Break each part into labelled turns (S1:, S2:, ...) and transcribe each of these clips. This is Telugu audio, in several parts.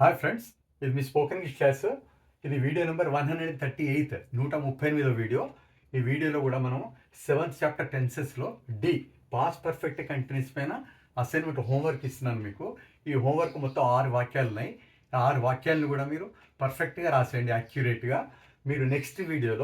S1: హాయ్ ఫ్రెండ్స్, ఇది మీ స్పోకెన్ ఇంగ్లీష్ క్లాస్. ఇది వీడియో నెంబర్ 138, 138వ వీడియో. ఈ వీడియోలో కూడా మనం 7th చాప్టర్ టెన్సెస్లో డి పాస్ట్ పర్ఫెక్ట్ కంటిన్యూస్ పైన అసైన్మెంట్ హోంవర్క్ ఇస్తున్నాను మీకు. ఈ హోంవర్క్ మొత్తం 6 వాక్యాలు ఉన్నాయి. ఆ 6 వాక్యాలను కూడా మీరు పర్ఫెక్ట్గా రాసేయండి, యాక్యురేట్గా. మీరు నెక్స్ట్ వీడియో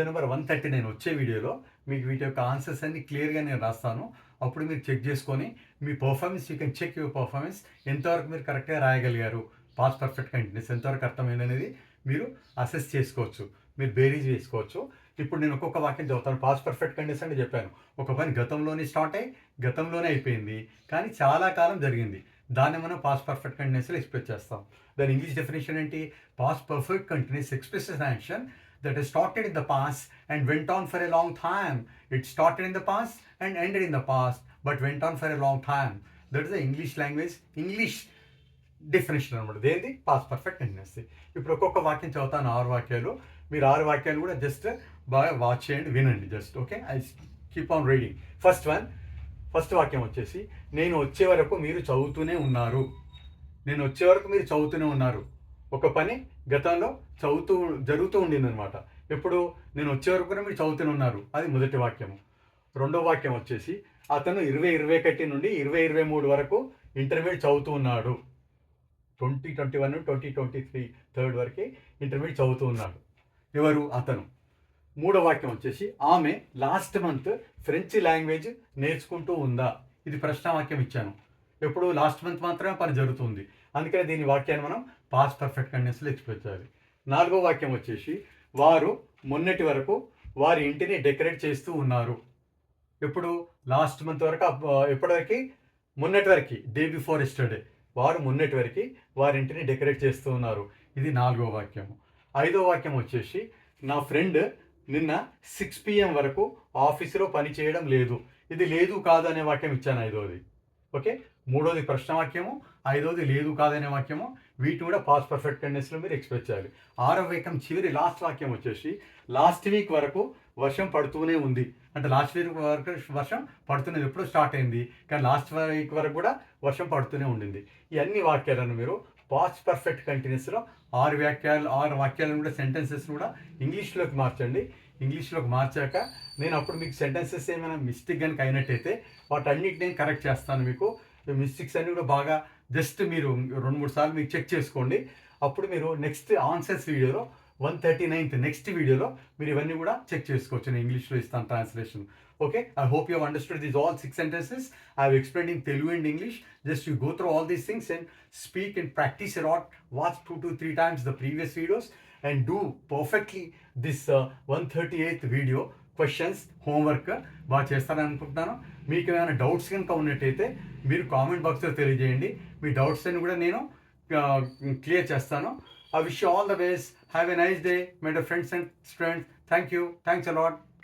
S1: నెంబర్ 139 వచ్చే వీడియోలో మీకు వీటి యొక్క ఆన్సర్స్ అన్ని క్లియర్గా నేను రాస్తాను. అప్పుడు మీరు చెక్ చేసుకొని మీ performance, you can check your performance, ఎంతవరకు మీరు కరెక్ట్గా రాయగలిగారు, పాస్ట్ పర్ఫెక్ట్ కంటిన్యూస్ ఎంతవరకు అర్థమైంది అనేది మీరు అసెస్ చేసుకోవచ్చు, మీరు బేరీజ్ వేసుకోవచ్చు. ఇప్పుడు నేను ఒక్కొక్క వాక్యం చదువుతాను. పాస్ట్ పర్ఫెక్ట్ కంటిన్యూస్ అంటే చెప్పాను, ఒక పని గతంలోనే స్టార్ట్ అయ్యి గతంలోనే అయిపోయింది, కానీ చాలా కాలం జరిగింది. దాన్ని మనం పాస్ట్ పర్ఫెక్ట్ కంటిన్యూస్లో ఎక్స్ప్రెస్ చేస్తాం. దాని ఇంగ్లీష్ డెఫినేషన్ ఏంటి? Past perfect continuous expresses action that has started in the past and went on for a long time. It started in the past and ended in the past, but went on for a long time. That is the English language, English definition అనమాట. దేనిది? Past perfect continuous. ఇప్పుడు ఒక్కొక్క వాక్యం చదువుతాను, 6 వాక్యాలు. మీరు 6 వాక్యాలు కూడా జస్ట్ బాగా వాచ్ చేయండి, వినండి just. Okay, I keep on reading. First వాక్యం వచ్చేసి, నేను వచ్చే వరకు మీరు చదువుతూనే ఉన్నారు. నేను వచ్చే వరకు మీరు చదువుతూనే ఉన్నారు. ఒక పని గతంలో జరుగుతూ ఉండిందనమాట. ఎప్పుడు? నేను వచ్చే వరకు కూడా మీరు చదువుతూనే ఉన్నారు. అది మొదటి వాక్యము. రెండో వాక్యం వచ్చేసి, అతను 2021 నుండి 2023 వరకు ఇంటర్మీడియట్ చదువుతూ ఉన్నాడు. 2021 2023 థర్డ్ వరకు ఇంటర్మీడియట్ చదువుతూ ఉన్నాడు. ఎవరు? అతను. మూడో వాక్యం వచ్చేసి, ఆమె లాస్ట్ మంత్ ఫ్రెంచ్ లాంగ్వేజ్ నేర్చుకుంటూ ఉందా. ఇది ప్రశ్నావాక్యం ఇచ్చాను. ఎప్పుడు? లాస్ట్ మంత్ మాత్రమే పని జరుగుతుంది, అందుకని దీని వాక్యాన్ని మనం పాస్ట్ పర్ఫెక్ట్ కంటిన్యూస్లో ఎక్స్ప్రెస్ చేయాలి. నాలుగో వాక్యం వచ్చేసి, వారు మొన్నటి వరకు వారి ఇంటిని డెకరేట్ చేస్తూ ఉన్నారు. ఎప్పుడు? లాస్ట్ మంత్ వరకు. ఎప్పటివరకు? మొన్నటి వరకు, డే బిఫోర్ ఎస్టర్డే. వారు మొన్నటి వరకు వారి ఇంటిని డెకరేట్ చేస్తూ ఉన్నారు. ఇది 4వ వాక్యము. 5వ వాక్యం వచ్చేసి, నా ఫ్రెండ్ నిన్న 6 PM వరకు ఆఫీసులో పని చేయడం లేదు. ఇది లేదు కాదు అనే వాక్యం ఇచ్చాను, 5వది. ఓకే, 3వది ప్రశ్నవాక్యము, 5వది లేదు కాదనే వాక్యము. వీటిని కూడా పాస్ట్ పర్ఫెక్ట్ టెన్సెస్లో మీరు ఎక్స్ప్రెస్ చేయాలి. 6వ వాక్యం చివరి లాస్ట్ వాక్యం వచ్చేసి, లాస్ట్ వీక్ వరకు వర్షం పడుతూనే ఉంది. అంటే లాస్ట్ వీక్ వరకు వర్షం పడుతున్నది, ఎప్పుడో స్టార్ట్ అయింది, కానీ లాస్ట్ వీక్ వరకు కూడా వర్షం పడుతూనే ఉండింది. ఈ అన్ని వాక్యాలను మీరు పాస్ట్ పర్ఫెక్ట్ కంటిన్యూస్లో 6 వాక్యాలను కూడా సెంటెన్సెస్ కూడా ఇంగ్లీష్లోకి మార్చండి. ఇంగ్లీష్లోకి మార్చాక నేను అప్పుడు మీకు సెంటెన్సెస్ ఏమైనా మిస్టేక్ కనుక అయినట్టయితే వాటన్నిటిని నేను కరెక్ట్ చేస్తాను. మీకు మిస్టేక్స్ అన్నీ కూడా బాగా జస్ట్ మీరు 2-3 సార్లు మీకు చెక్ చేసుకోండి. అప్పుడు మీరు నెక్స్ట్ ఆన్సర్స్ వీడియోలో 139th నెక్స్ట్ వీడియోలో మీరు ఇవన్నీ కూడా చెక్ చేసుకోవచ్చు. నేను ఇంగ్లీష్లో ఇస్తాను translation. Okay, I hope you understood these all 6 sentences. I have explained in Telugu and English. Just you go through all these things and speak and practice a lot. Watch 2 to 3 times the previous videos and do perfectly this 138th video questions homework బాగా చేస్తారని అనుకుంటున్నాను. మీకు ఏమైనా డౌట్స్ కనుక ఉన్నట్టయితే మీరు కామెంట్ బాక్స్లో తెలియజేయండి. మీ డౌట్స్ అన్ని కూడా నేను క్లియర్ చేస్తాను. I wish you all the best. Have a nice day, my dear friends and students. Thank you. Thanks a lot.